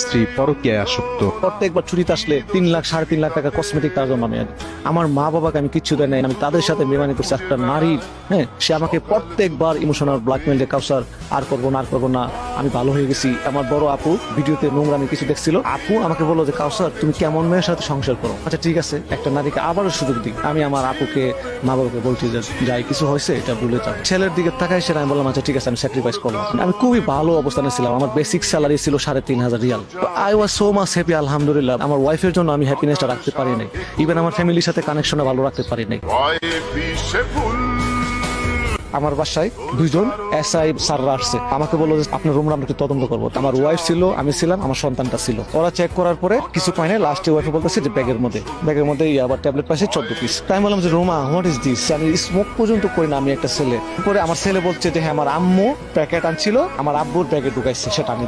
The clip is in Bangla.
স্ত্রী পরকীয়ায় আসক্ত। প্রত্যেকবার ছুটিতে আসলে 3 লাখ 3.5 লাখ টাকা কসমেটিক তার জন্য আমি আনি। আমার মা বাবাকে আমি কিচ্ছু দেয় নাই, আমি তাদের সাথে বেমানি করছি। একটা নারী, হ্যাঁ, সে আমাকে প্রত্যেকবার ইমোশনাল ব্ল্যাকমেল দিয়ে, কাউসার আর করবো না, আর করবো না, আমি ভালো হয়ে গেছি। আমার বড় আপু ভিডিওতে নোংরামি কিছু দেখছিল, আপু আমাকে বললো যে কাউসার তুমি কেমন মেয়ের সাথে সংসার করো। আচ্ছা ঠিক আছে, একটা নারীকে আবারও সুযোগ দিই। আমি আমার আপুকে, মা বাবাকে বলছি যে যাই কিছু হয়েছে এটা ভুলে যাও। ছেলের দিকে তাকাই, সেটা আমি বললাম আচ্ছা ঠিক আছে, আমি স্যাক্রিফাইস করলাম। আমি খুবই ভালো অবস্থানে ছিলাম, আমার বেসিক স্যালারি ছিল 3,500 Real. I was so much happy, আলহামদুলিল্লাহ। আমার ওয়াইফের জন্য আমি হ্যাপিনেসটা রাখতে পারি নাই, ইভেন আমার ফ্যামিলির সাথে কানেকশনটা ভালো রাখতে পারি নাই। আমার বাসায় 2জন এসআই স্যাররা আসছে, আমাকে বললো যে আপনার রুমটা আমরা একটু তদন্ত করবো। আমার ওয়াইফ ছিল, আমি ছিলাম, আমার সন্তানটা ছিল। ওরা চেক করার পরে কিছু পায় না, লাস্টে ওয়াইফে বলতেছে যে ব্যাগের মধ্যে আবার ট্যাবলেট পাইছে 14 পিস। তাই বললাম যে রোমা হোয়াট ইজ দিস, আমি স্মোক পর্যন্ত করি না, আমি একটা ছেলে। পরে আমার ছেলে বলছে যে হ্যাঁ আমার আম্মু প্যাকেট আনছিল, আমার আব্বুর ব্যাগে ঢুকাইছে, সেটা আমি